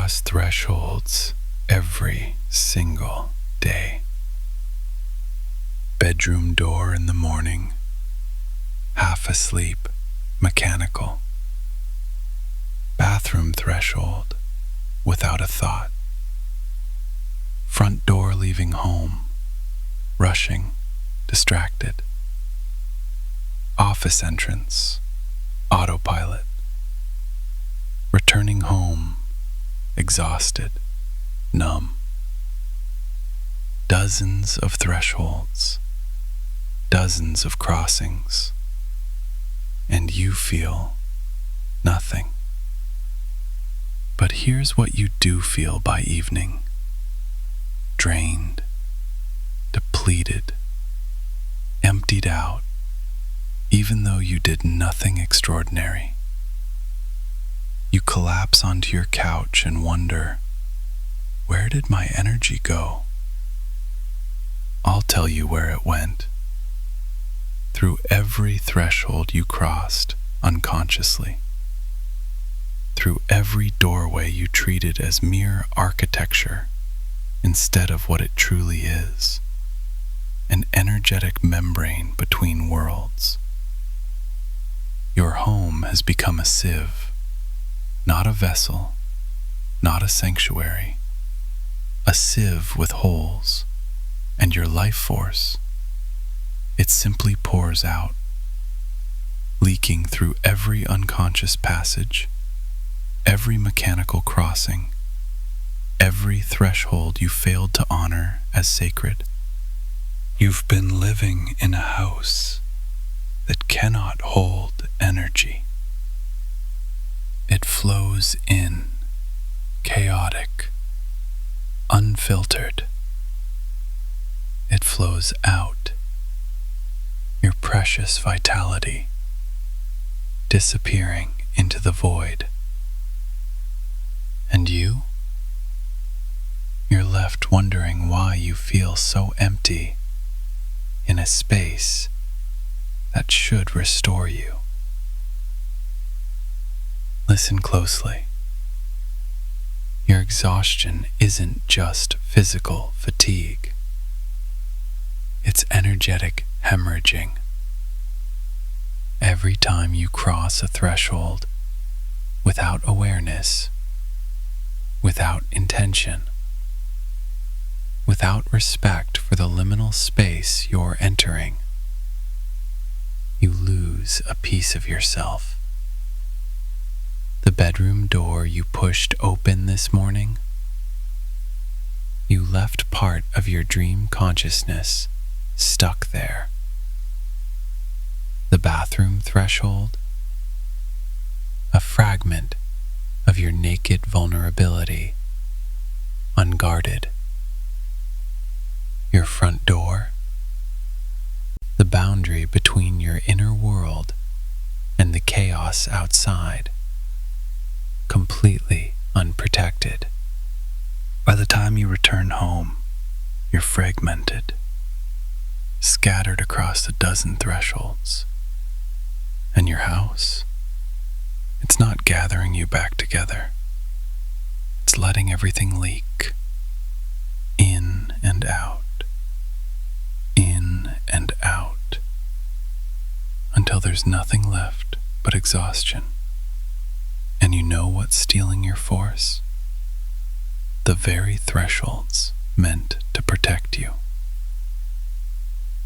cross thresholds every single day. Bedroom door in the morning, half asleep, mechanical. Bathroom threshold, without a thought. Front door leaving home, rushing, distracted. Office entrance, autopilot. Returning home, exhausted, numb. Dozens of thresholds, dozens of crossings, and you feel nothing. But here's what you do feel by evening: drained, depleted, emptied out, even though you did nothing extraordinary. You collapse onto your couch and wonder, where did my energy go? I'll tell you where it went. Through every threshold you crossed unconsciously. Through every doorway you treated as mere architecture instead of what it truly is, an energetic membrane between worlds. Your home has become a sieve, not a vessel, not a sanctuary, a sieve with holes, and your life force, it simply pours out, leaking through every unconscious passage, every mechanical crossing, every threshold you failed to honor as sacred. You've been living in a house that cannot hold energy. It flows in, chaotic, unfiltered. It flows out, your precious vitality, disappearing into the void. And you're left wondering why you feel so empty in a space that should restore you. Listen closely. Your exhaustion isn't just physical fatigue. It's energetic hemorrhaging. Every time you cross a threshold without awareness, without intention, without respect for the liminal space you're entering, you lose a piece of yourself. The bedroom door you pushed open this morning, you left part of your dream consciousness stuck there. The bathroom threshold, a fragment of your naked vulnerability, unguarded. Your front door, the boundary between your inner world and the chaos outside, completely unprotected. By the time you return home, you're fragmented, scattered across a dozen thresholds. And your house, it's not gathering you back together. It's letting everything leak, in and out, in and out, until there's nothing left but exhaustion. And you know what's stealing your force? The very thresholds meant to protect you.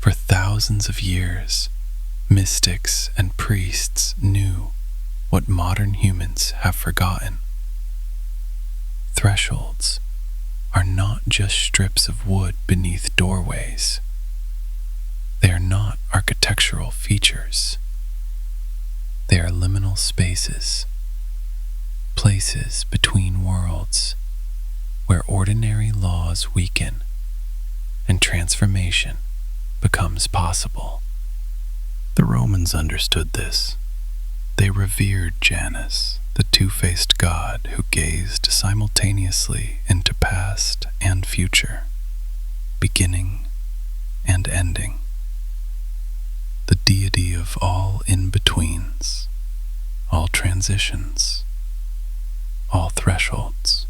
For thousands of years, mystics and priests knew what modern humans have forgotten. Thresholds are not just strips of wood beneath doorways. They are not architectural features. They are liminal spaces, places between worlds where ordinary laws weaken and transformation becomes possible. The Romans understood this. They revered Janus, the two-faced god who gazed simultaneously into past and future, beginning and ending. The deity of all in-betweens, all transitions, all thresholds.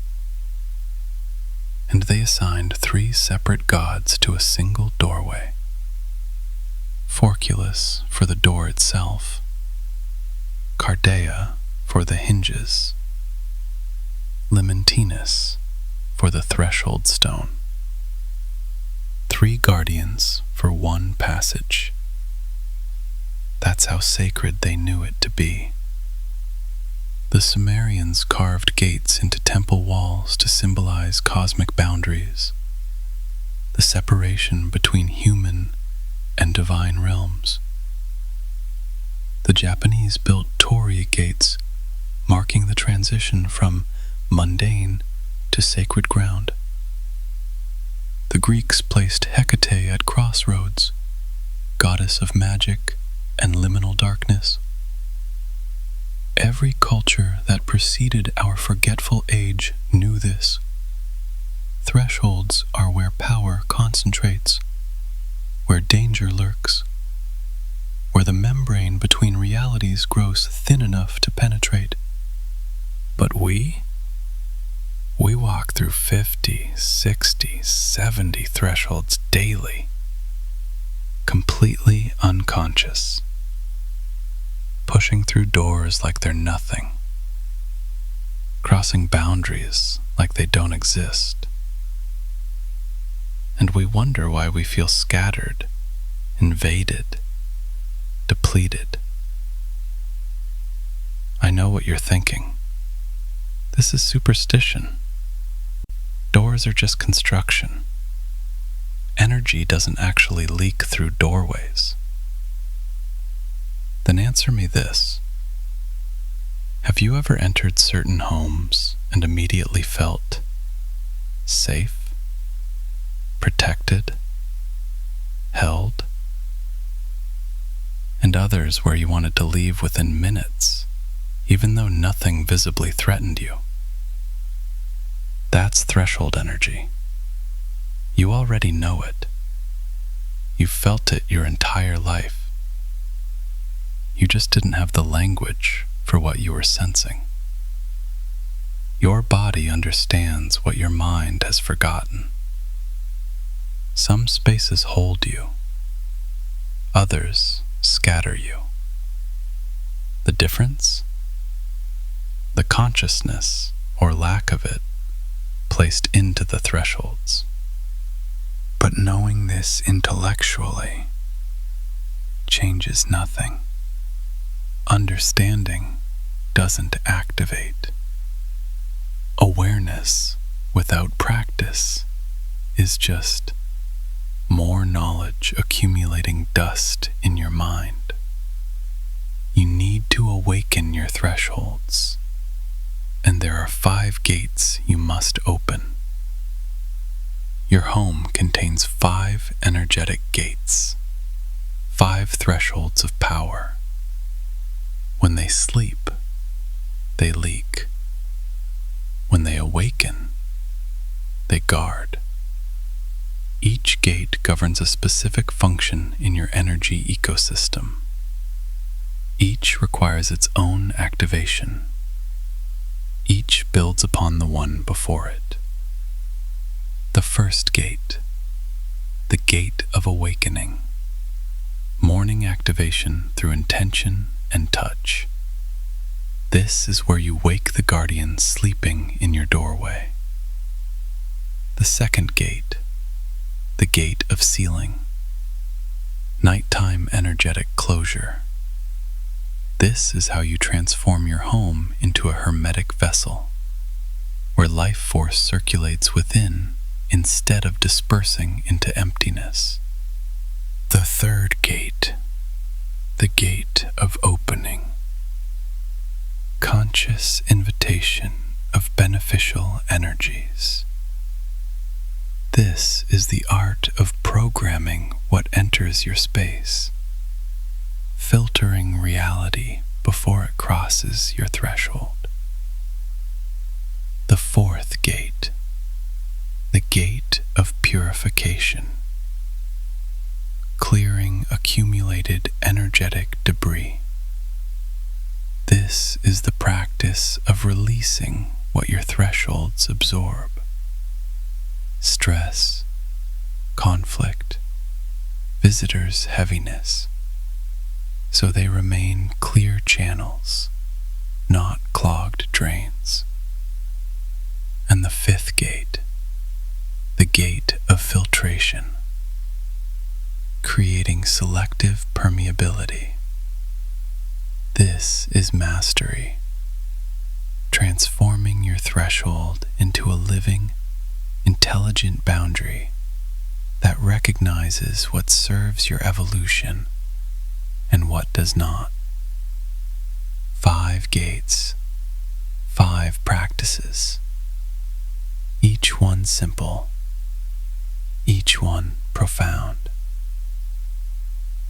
and they assigned 3 separate gods to a single doorway. Forculus for the door itself, Cardea for the hinges, Limintinus for the threshold stone. 3 guardians for 1 passage. That's how sacred they knew it to be. The Sumerians carved gates into temple walls to symbolize cosmic boundaries, the separation between human and divine realms. The Japanese built torii gates, marking the transition from mundane to sacred ground. The Greeks placed Hecate at crossroads, goddess of magic and liminal darkness. Every culture that preceded our forgetful age knew this. Thresholds are where power concentrates, where danger lurks, where the membrane between realities grows thin enough to penetrate. But we walk through 50, 60, 70 thresholds daily, completely unconscious, pushing through doors like they're nothing, crossing boundaries like they don't exist. And we wonder why we feel scattered, invaded, depleted. I know what you're thinking. This is superstition. Doors are just construction. Energy doesn't actually leak through doorways. Then answer me this. Have you ever entered certain homes and immediately felt safe, protected, held, and others where you wanted to leave within minutes, even though nothing visibly threatened you? That's threshold energy. You already know it. You've felt it your entire life. You just didn't have the language for what you were sensing. Your body understands what your mind has forgotten. Some spaces hold you. Others scatter you. The difference? The consciousness, or lack of it, placed into the thresholds. But knowing this intellectually changes nothing. Understanding doesn't activate. Awareness without practice is just more knowledge accumulating dust in your mind. You need to awaken your thresholds, and there are 5 gates you must open. Your home contains 5 energetic gates, 5 thresholds of power. When they sleep, they leak. When they awaken, they guard. Each gate governs a specific function in your energy ecosystem. Each requires its own activation. Each builds upon the one before it. The first gate, the gate of awakening. Morning activation through intention and touch. This is where you wake the guardian sleeping in your doorway. The second gate, the gate of sealing. Nighttime energetic closure. This is how you transform your home into a hermetic vessel, where life force circulates within instead of dispersing into emptiness. The third gate, the gate of opening. Conscious invitation of beneficial energies. This is the art of programming what enters your space, filtering reality before it crosses your threshold. The fourth gate, the gate of purification. Clearing accumulated energetic debris. This is the practice of releasing what your thresholds absorb. stress, conflict, visitors' heaviness, so they remain clear channels, not clogged drains. And the fifth gate, the gate of filtration, creating selective permeability. This is mastery, transforming your threshold into a living, intelligent boundary that recognizes what serves your evolution and what does not. 5 gates, 5 practices, each one simple, each one profound.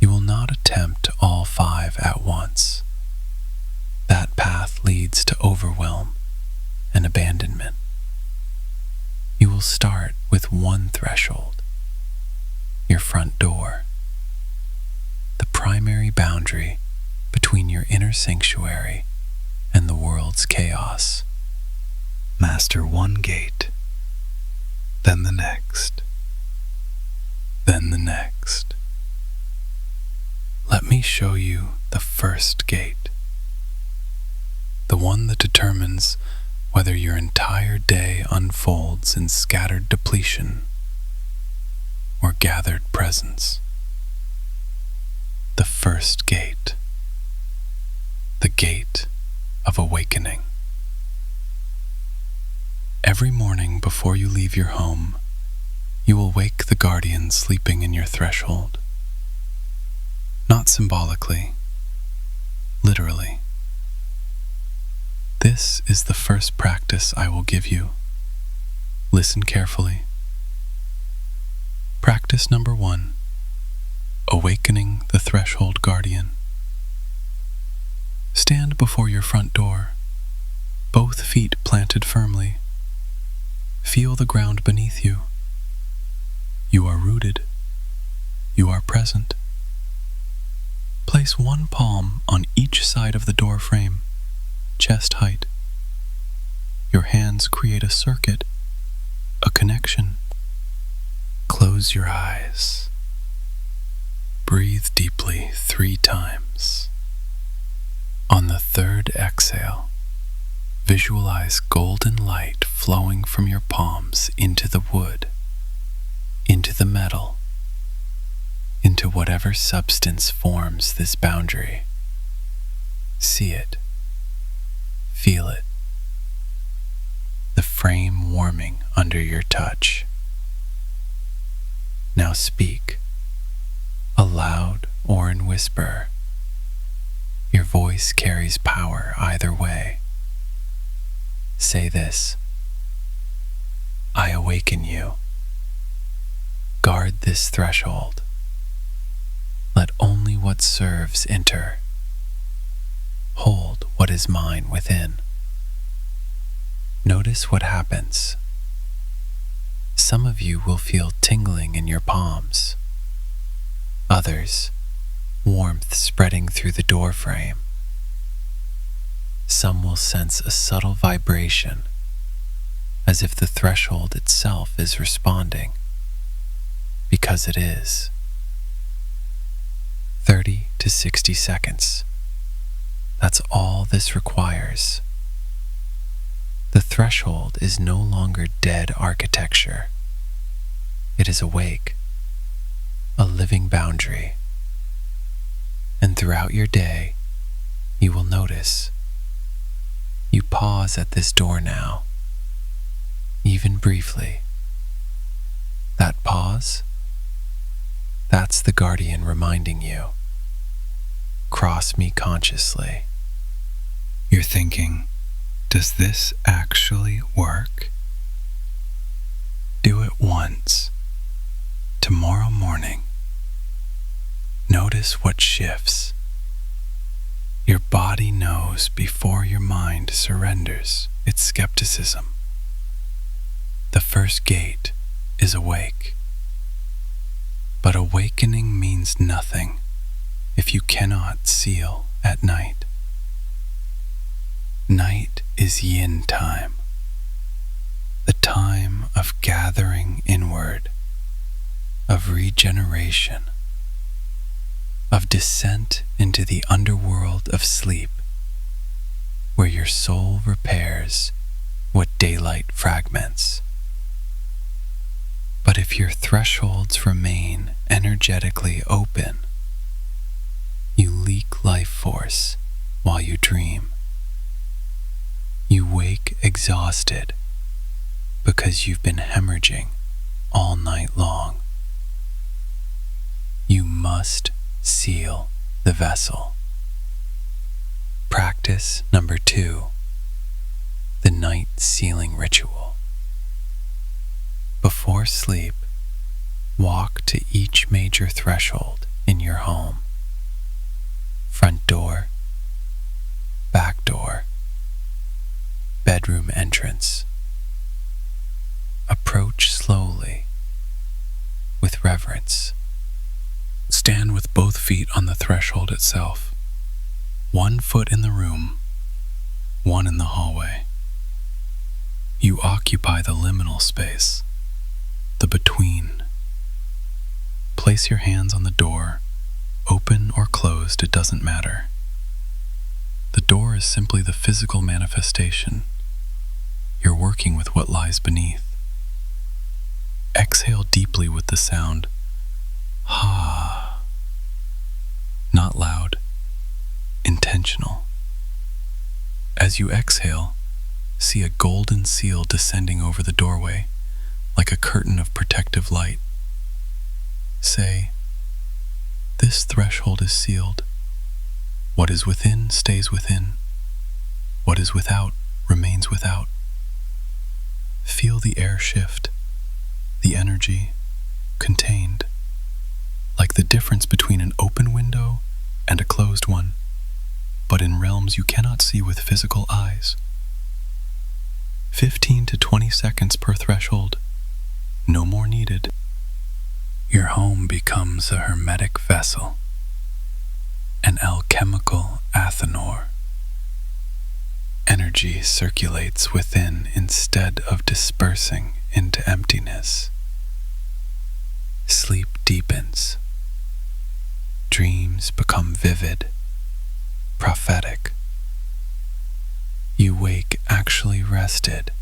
You will not attempt all 5 at once. That path leads to overwhelm and abandonment. You will start with one threshold, your front door, the primary boundary between your inner sanctuary and the world's chaos. Master one gate, then the next, then the next. Let me show you the first gate, the one that determines whether your entire day unfolds in scattered depletion or gathered presence. The first gate, the gate of awakening. Every morning before you leave your home, you will wake the guardian sleeping in your threshold. Not symbolically, literally. This is the first practice I will give you. Listen carefully. Practice number 1, awakening the threshold guardian. Stand before your front door, both feet planted firmly. Feel the ground beneath you. You are rooted. You are present. Place one palm on each side of the door frame, chest height. Your hands create a circuit, a connection. Close your eyes. Breathe deeply 3 times. On the 3rd exhale, visualize golden light flowing from your palms into the wood, into the metal, into whatever substance forms this boundary. See it. Feel it. The frame warming under your touch. Now speak, aloud or in whisper. Your voice carries power either way. Say this: I awaken you. Guard this threshold. Let only what serves enter. Hold what is mine within. Notice what happens. Some of you will feel tingling in your palms. Others, warmth spreading through the door frame. Some will sense a subtle vibration, as if the threshold itself is responding, because it is. 30 to 60 seconds. That's all this requires. The threshold is no longer dead architecture. It is awake, a living boundary. And throughout your day, you will notice. You pause at this door now, even briefly. That pause, that's the guardian reminding you. Cross me consciously. You're thinking, does this actually work? Do it once. Tomorrow morning, notice what shifts. Your body knows before your mind surrenders its skepticism. The first gate is awake. But awakening means nothing if you cannot seal at night. Night is yin time, the time of gathering inward, of regeneration, of descent into the underworld of sleep, where your soul repairs what daylight fragments. But if your thresholds remain energetically open, you leak life force while you dream. You wake exhausted because you've been hemorrhaging all night long. You must seal the vessel. Practice number 2, the night sealing ritual. Before sleep, walk to each major threshold in your home. Front door, back door, bedroom entrance. Approach slowly, with reverence. Stand with both feet on the threshold itself, 1 foot in the room, 1 in the hallway. You occupy the liminal space, the between. Place your hands on the door, open or closed, it doesn't matter. The door is simply the physical manifestation. You're working with what lies beneath. Exhale deeply with the sound ha. Not loud, intentional. As you exhale, see a golden seal descending over the doorway, like a curtain of protective light. Say, "This threshold is sealed. What is within stays within. What is without remains without." Feel the air shift, the energy contained, like the difference between an open window and a closed one, but in realms you cannot see with physical eyes. 15 to 20 seconds per threshold, no more needed. Your home becomes a hermetic vessel, an alchemical athanor. Energy circulates within instead of dispersing into emptiness. Sleep deepens. Dreams become vivid, prophetic. You wake actually rested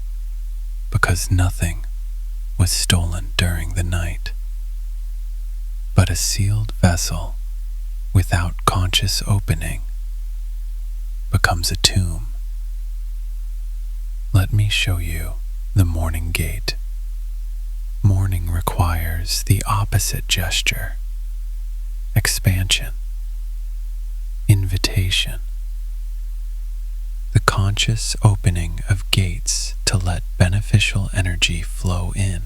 because nothing was stolen during the night. But a sealed vessel without conscious opening becomes a tomb. Let me show you the morning gate. Morning requires the opposite gesture: expansion, invitation, the conscious opening of gates to let beneficial energy flow in.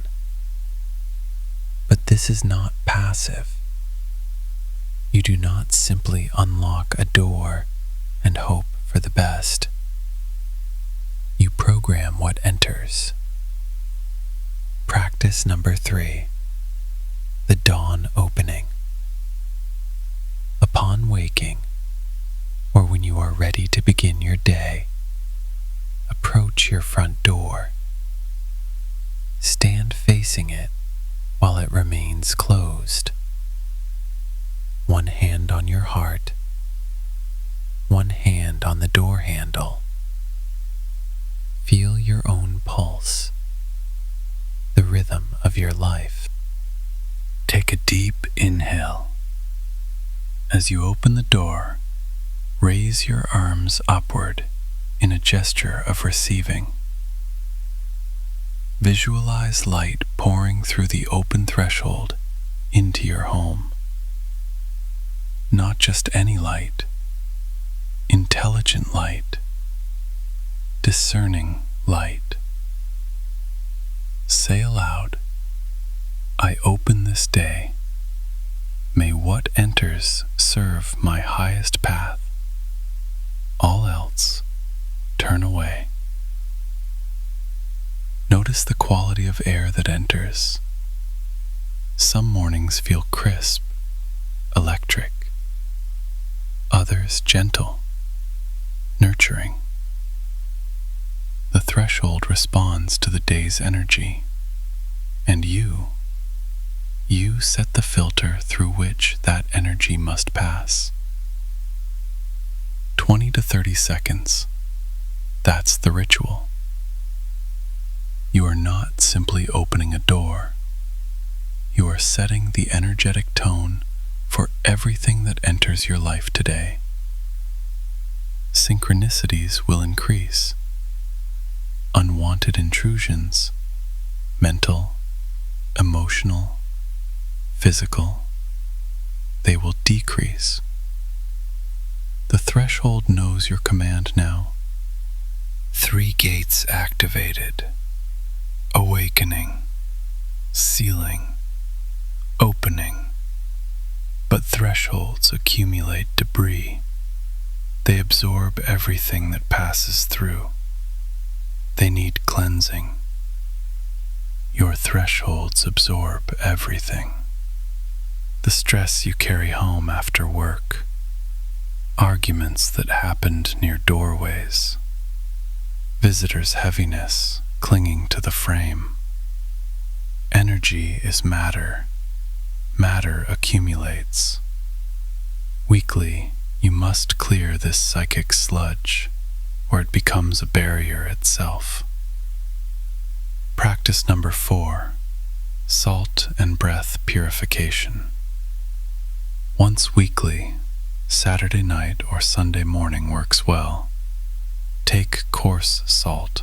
But this is not passive. You do not simply unlock a door and hope for the best. You program what enters. Practice number 3, the dawn opening. Upon waking, or when you are ready to begin your day, approach your front door. Stand facing it while it remains closed. 1 hand on your heart, 1 hand on the door handle. Feel your own pulse, the rhythm of your life. Take a deep inhale. As you open the door, raise your arms upward in a gesture of receiving. Visualize light pouring through the open threshold into your home. Not just any light, intelligent light, discerning light. Say aloud, "I open this day. May what enters serve my highest path. All else, turn away." Notice the quality of air that enters. Some mornings feel crisp, electric. Others gentle, nurturing. The threshold responds to the day's energy, and you set the filter through which that energy must pass. 20 to 30 seconds. That's the ritual. You are not simply opening a door. You are setting the energetic tone for everything that enters your life today. Synchronicities will increase. Unwanted intrusions, mental, emotional, physical, they will decrease. The threshold knows your command now. 3 gates activated. Awakening, sealing, opening. But thresholds accumulate debris. They absorb everything that passes through. They need cleansing. Your thresholds absorb everything. The stress you carry home after work, arguments that happened near doorways, visitors' heaviness clinging to the frame. Energy is matter. Matter accumulates. Weekly, you must clear this psychic sludge, or it becomes a barrier itself. Practice number 4, salt and breath purification. Once weekly, Saturday night or Sunday morning works well. Take coarse salt.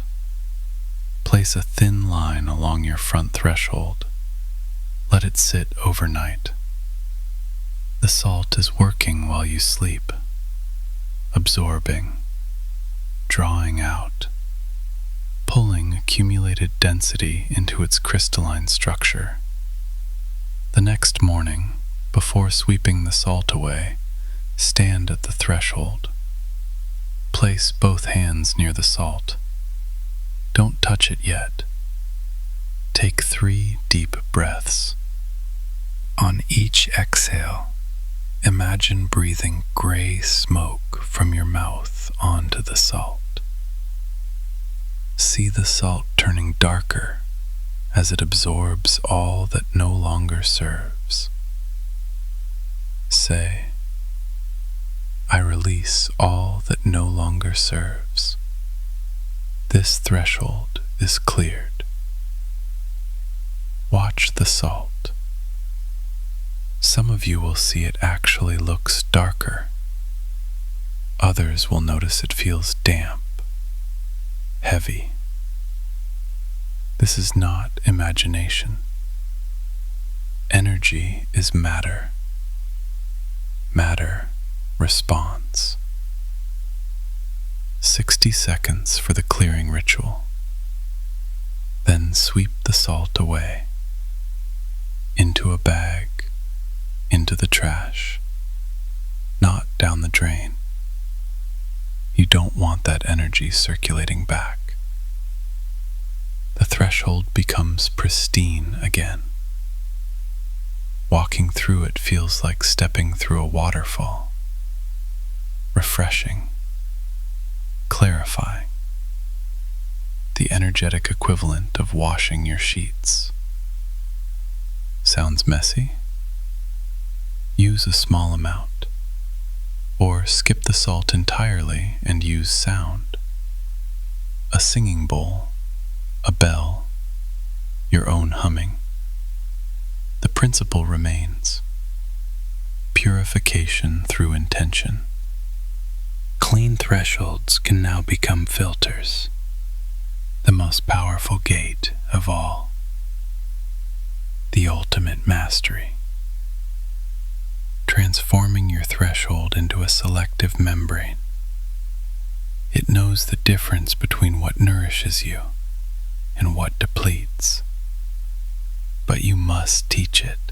Place a thin line along your front threshold. Let it sit overnight. The salt is working while you sleep, absorbing, drawing out, pulling accumulated density into its crystalline structure. The next morning, before sweeping the salt away, stand at the threshold. Place both hands near the salt. Don't touch it yet. Take 3 deep breaths. On each exhale, imagine breathing gray smoke from your mouth onto the salt. See the salt turning darker as it absorbs all that no longer serves. Say, I release all that no longer serves. This threshold is cleared. Watch the salt. Some of you will see it actually looks darker. Others will notice it feels damp, heavy. This is not imagination. Energy is matter. Matter responds. 60 seconds for the clearing ritual. Then sweep the salt away. Into a bag, into the trash, not down the drain. You don't want that energy circulating back. The threshold becomes pristine again. Walking through it feels like stepping through a waterfall. Refreshing, clarifying. The energetic equivalent of washing your sheets. Sounds messy? Use a small amount, or skip the salt entirely and use sound. A singing bowl, a bell, your own humming. The principle remains. Purification through intention. Clean thresholds can now become filters, the most powerful gate of all. The ultimate mastery. Transforming your threshold into a selective membrane. It knows the difference between what nourishes you and what depletes. But you must teach it.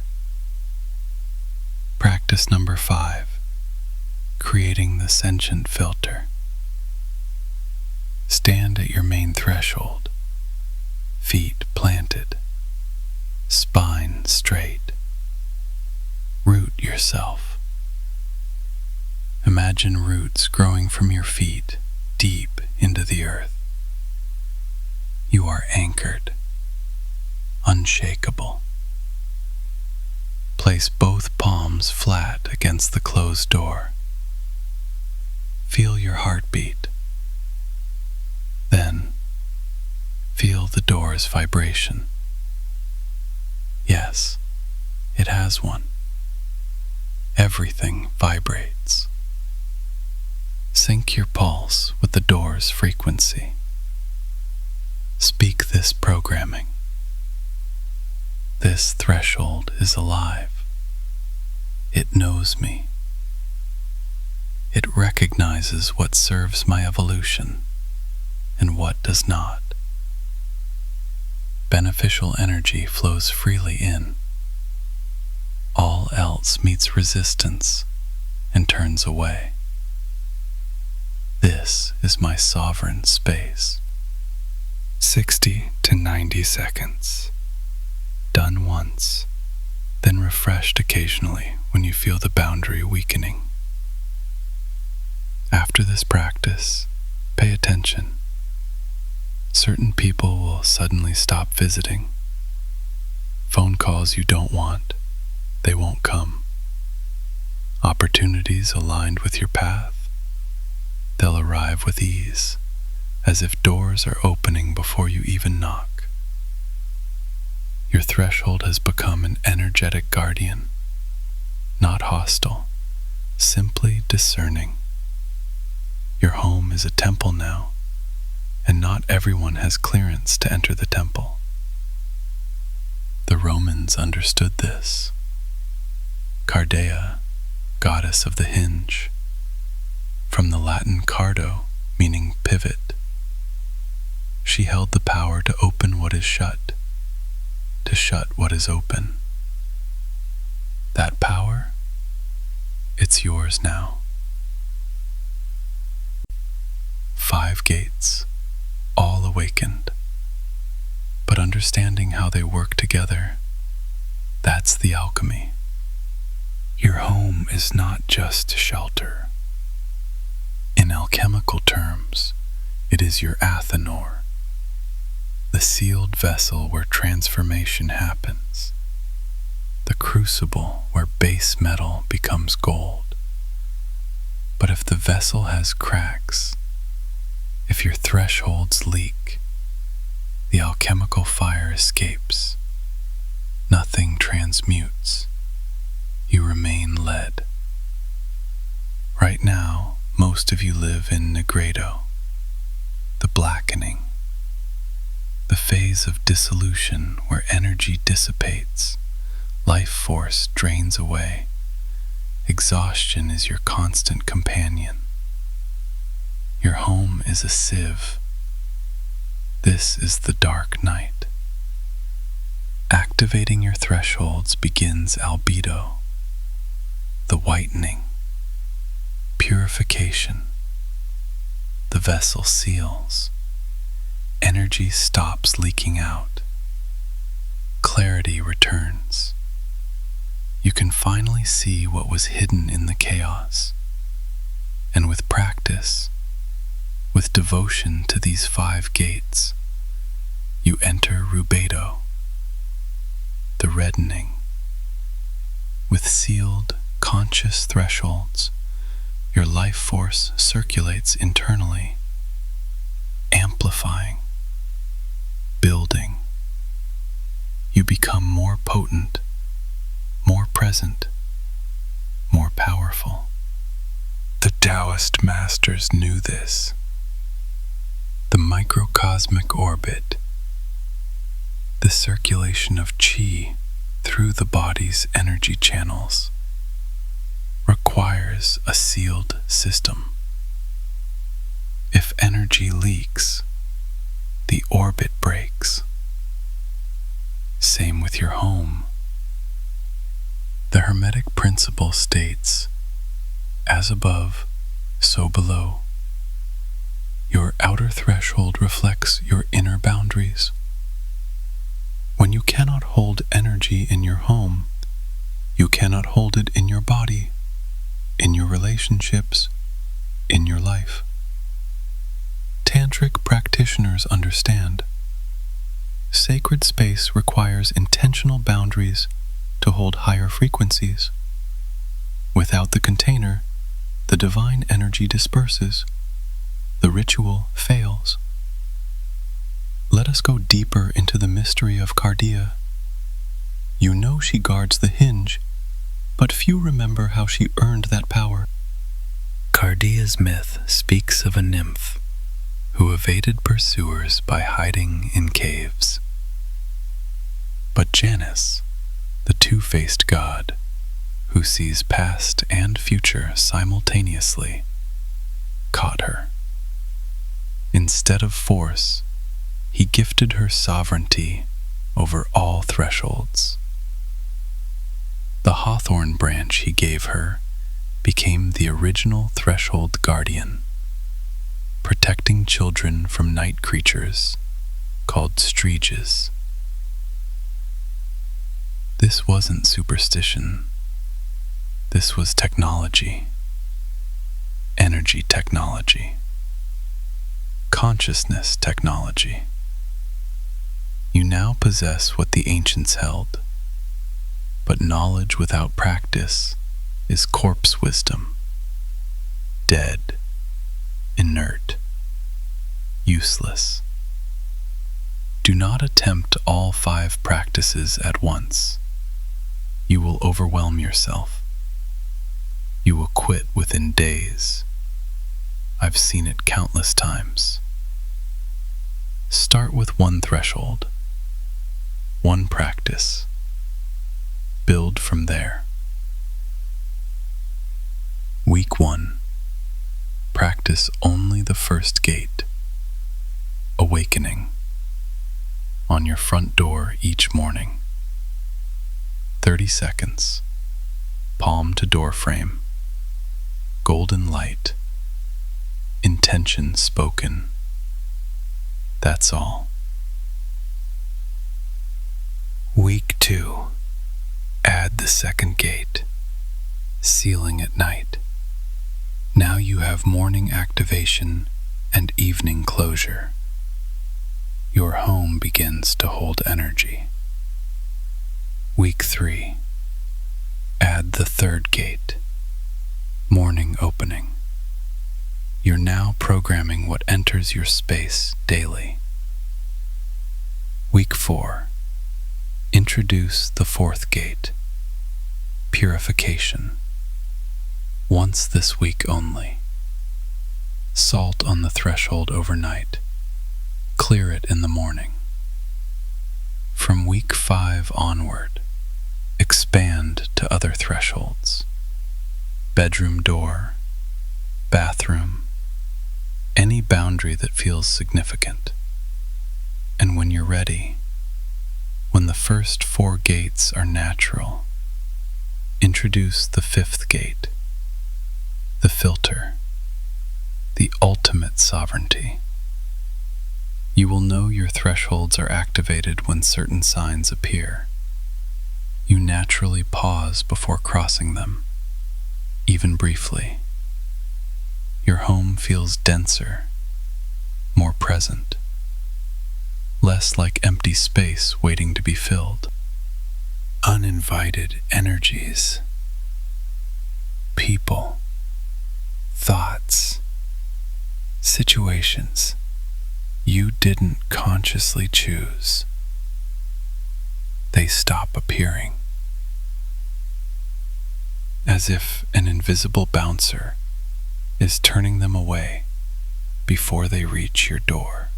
Practice number 5. Creating the sentient filter. Stand at your main threshold, feet planted, spine straight. Root yourself. Imagine roots growing from your feet deep into the earth. You are anchored, unshakable. Place both palms flat against the closed door. Feel your heartbeat. Then, feel the door's vibration. Yes, it has one. Everything vibrates. Sync your pulse with the door's frequency. Speak this programming. This threshold is alive. It knows me. It recognizes what serves my evolution and what does not. Beneficial energy flows freely in. All else meets resistance and turns away. This is my sovereign space. 60 to 90 seconds. Done once, then refreshed occasionally when you feel the boundary weakening. After this practice, pay attention. Certain people will suddenly stop visiting. Phone calls you don't want, they won't come. Opportunities aligned with your path, they'll arrive with ease, as if doors are opening before you even knock. Your threshold has become an energetic guardian, not hostile, simply discerning. Your home is a temple now, and not everyone has clearance to enter the temple. The Romans understood this. Cardea, goddess of the hinge, from the Latin cardo, meaning pivot. She held the power to open what is shut, to shut what is open. That power, it's yours now. 5 gates, all awakened. But understanding how they work together, that's the alchemy. Your home is not just shelter. In alchemical terms, it is your Athenor, the sealed vessel where transformation happens, the crucible where base metal becomes gold. But if the vessel has cracks, if your thresholds leak, the alchemical fire escapes. Nothing transmutes. You remain lead. Right now, most of you live in Negredo, the blackening, the phase of dissolution where energy dissipates, life force drains away. Exhaustion is your constant companion. Your home is a sieve. This is the dark night. Activating your thresholds begins albedo, the whitening, purification. The vessel seals. Energy stops leaking out. Clarity returns. You can finally see what was hidden in the chaos. And with practice, with devotion to these 5 gates, you enter rubedo, the reddening. With sealed, conscious thresholds, your life force circulates internally, amplifying, building. You become more potent, more present, more powerful. The Daoist masters knew this. The microcosmic orbit, the circulation of qi through the body's energy channels, requires a sealed system. If energy leaks, the orbit breaks. Same with your home. The Hermetic principle states, as above, so below. Your outer threshold reflects your inner boundaries. When you cannot hold energy in your home, you cannot hold it in your body, in your relationships, in your life. Tantric practitioners understand Sacred space requires intentional boundaries to hold higher frequencies. Without the container, the divine energy disperses. The ritual fails. Let us go deeper into the mystery of Cardia. You know she guards the hinge, but few remember how she earned that power. Cardia's myth speaks of a nymph who evaded pursuers by hiding in caves. But Janus, the two-faced god, who sees past and future simultaneously, caught her. Instead of force, he gifted her sovereignty over all thresholds. The hawthorn branch he gave her became the original threshold guardian, protecting children from night creatures called striges. This wasn't superstition. This was technology. Energy technology. Consciousness technology. You now possess what the ancients held, but knowledge without practice is corpse wisdom. Dead, inert, useless. Do not attempt all 5 practices at once. You will overwhelm yourself. You will quit within days. I've seen it countless times. Start with one threshold, one practice. Build from there. Week 1. Practice only the first gate, awakening, on your front door each morning. 30 seconds, palm to door frame, golden light, intention spoken. That's all. Week 2. Add the second gate, sealing at night. Now you have morning activation and evening closure. Your home begins to hold energy. Week 3. Add the third gate, morning opening. You're now programming what enters your space daily. Week 4. Introduce the fourth gate, purification. Once this week only. Salt on the threshold overnight. Clear it in the morning. From week 5 onward, expand to other thresholds. Bedroom door, bathroom, any boundary that feels significant. And when you're ready, when the first 4 gates are natural, introduce the 5th gate, the filter, the ultimate sovereignty. You will know your thresholds are activated when certain signs appear. You naturally pause before crossing them, even briefly. Your home feels denser, more present, less like empty space waiting to be filled. Uninvited energies, people, thoughts, situations you didn't consciously choose. They stop appearing, as if an invisible bouncer is turning them away before they reach your door.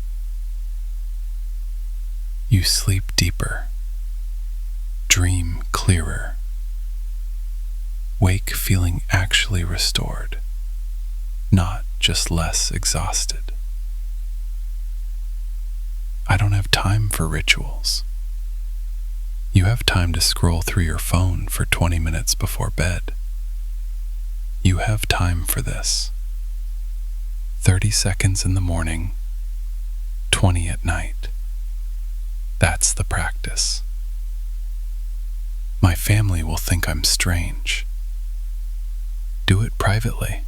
You sleep deeper, dream clearer, wake feeling actually restored, not just less exhausted. I don't have time for rituals. You have time to scroll through your phone for 20 minutes before bed. You have time for this. 30 seconds in the morning, 20 at night. That's the practice. My family will think I'm strange. Do it privately,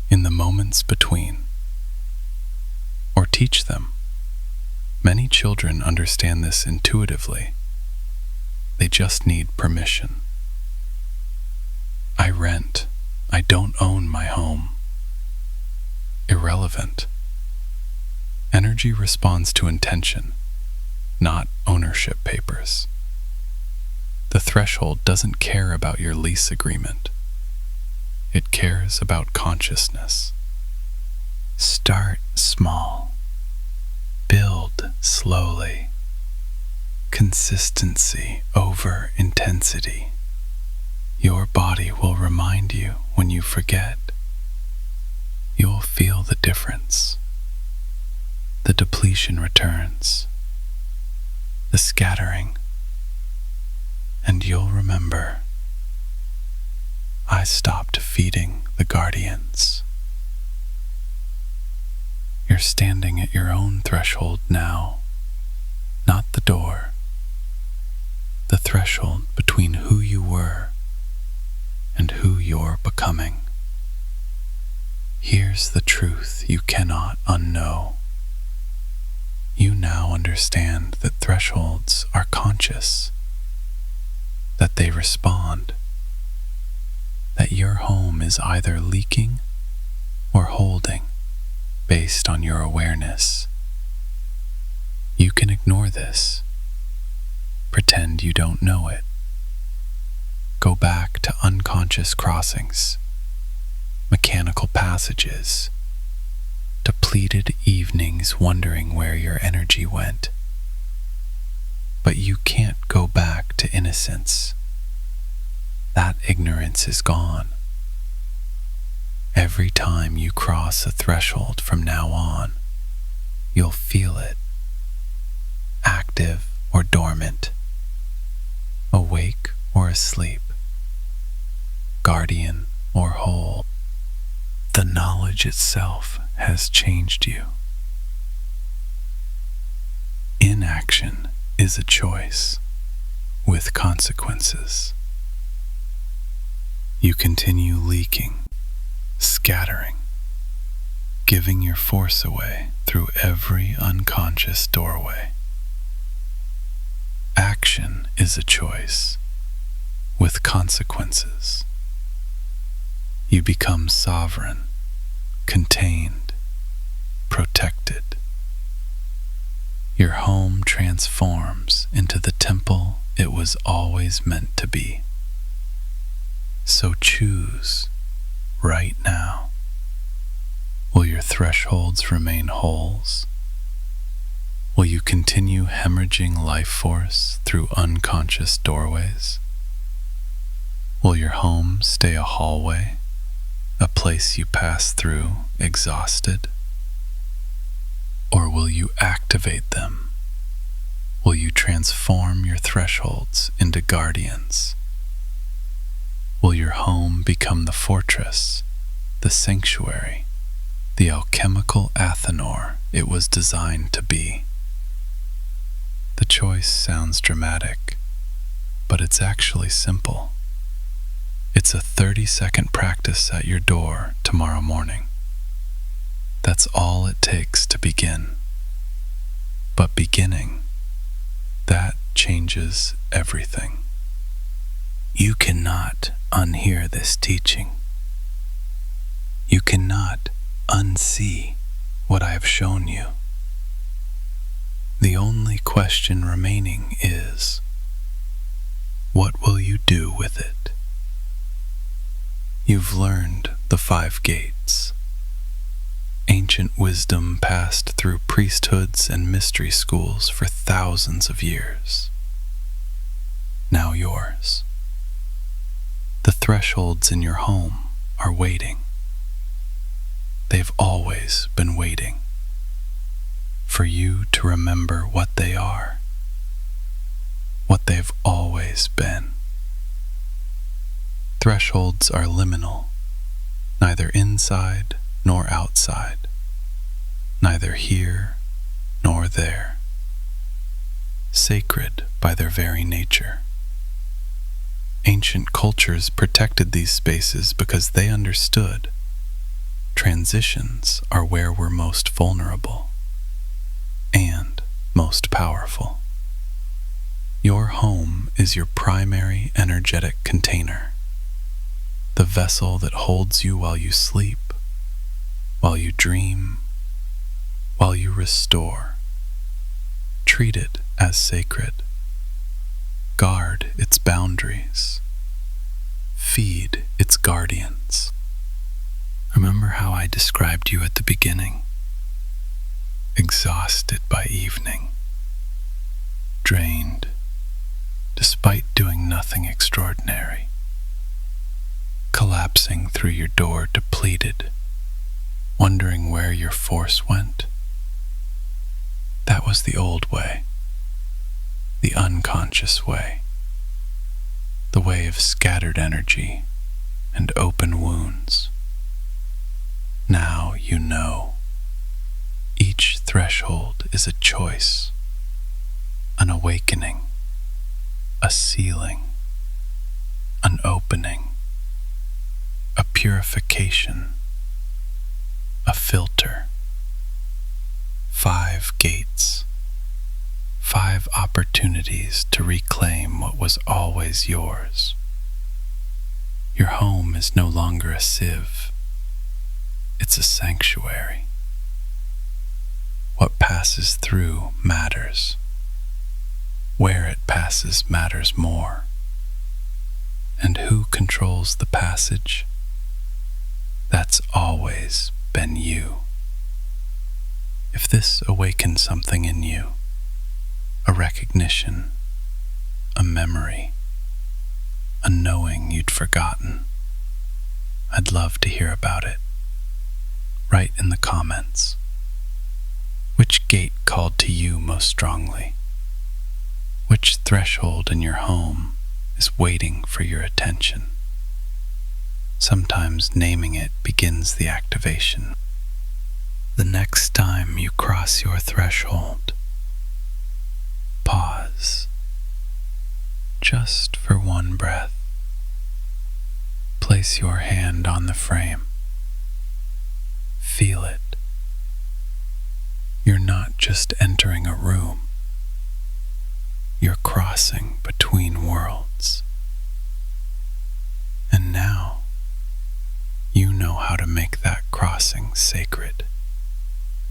in the moments between. Or teach them. Many children understand this intuitively. They just need permission. I rent. I don't own my home. Irrelevant. Energy responds to intention, not ownership papers. The threshold doesn't care about your lease agreement. It cares about consciousness. Start small. Build slowly. Consistency over intensity. Your body will remind you when you forget. You'll feel the difference. The depletion returns. The scattering. And you'll remember, I stopped feeding the guardians. You're standing at your own threshold now, not the door. The threshold between who you were and who you're becoming. Here's the truth you cannot unknow. You now understand that thresholds are conscious, that they respond, that your home is either leaking or holding based on your awareness. You can ignore this. Pretend you don't know it. Go back to unconscious crossings, mechanical passages, depleted evenings wondering where your energy went. But you can't go back to innocence. That ignorance is gone. Every time you cross a threshold from now on, you'll feel it, active or dormant, awake or asleep, guardian or whole. The knowledge itself has changed you. Inaction is a choice with consequences. You continue leaking, scattering, giving your force away through every unconscious doorway. Action is a choice with consequences. You become sovereign, contained, protected. Your home transforms into the temple it was always meant to be. So choose right now. Will your thresholds remain holes? Will you continue hemorrhaging life force through unconscious doorways? Will your home stay a hallway, a place you pass through exhausted? Or will you activate them? Will you transform your thresholds into guardians? Will your home become the fortress, the sanctuary, the alchemical Athenor it was designed to be? The choice sounds dramatic, but it's actually simple. It's a 30-second practice at your door tomorrow morning. That's all it takes to begin. But beginning, that changes everything. You cannot unhear this teaching. You cannot unsee what I have shown you. The only question remaining is, what will you do with it? You've learned the 5 gates. Ancient wisdom passed through priesthoods and mystery schools for thousands of years. Now yours. The thresholds in your home are waiting. They've always been waiting for you to remember what they are, what they've always been. Thresholds are liminal, neither inside nor outside, neither here nor there, sacred by their very nature. Ancient cultures protected these spaces because they understood transitions are where we're most vulnerable, and most powerful. Your home is your primary energetic container, the vessel that holds you while you sleep, while you dream, while you restore. Treat it as sacred. Guard its boundaries. Feed its guardians. Remember how I described you at the beginning? Exhausted by evening, drained, despite doing nothing extraordinary, collapsing through your door depleted, wondering where your force went. That was the old way, the unconscious way, the way of scattered energy and open wounds. Now you know. Each threshold is a choice, an awakening, a sealing, an opening, a purification, a filter. 5 gates, 5 opportunities to reclaim what was always yours. Your home is no longer a sieve, it's a sanctuary. What passes through matters. Where it passes matters more. And who controls the passage? That's always been you. If this awakens something in you, a recognition, a memory, a knowing you'd forgotten, I'd love to hear about it. Write in the comments. Which gate called to you most strongly? Which threshold in your home is waiting for your attention? Sometimes naming it begins the activation. The next time you cross your threshold, pause, just for one breath. Place your hand on the frame. Feel it. You're not just entering a room. You're crossing between worlds. And now, you know how to make that crossing sacred.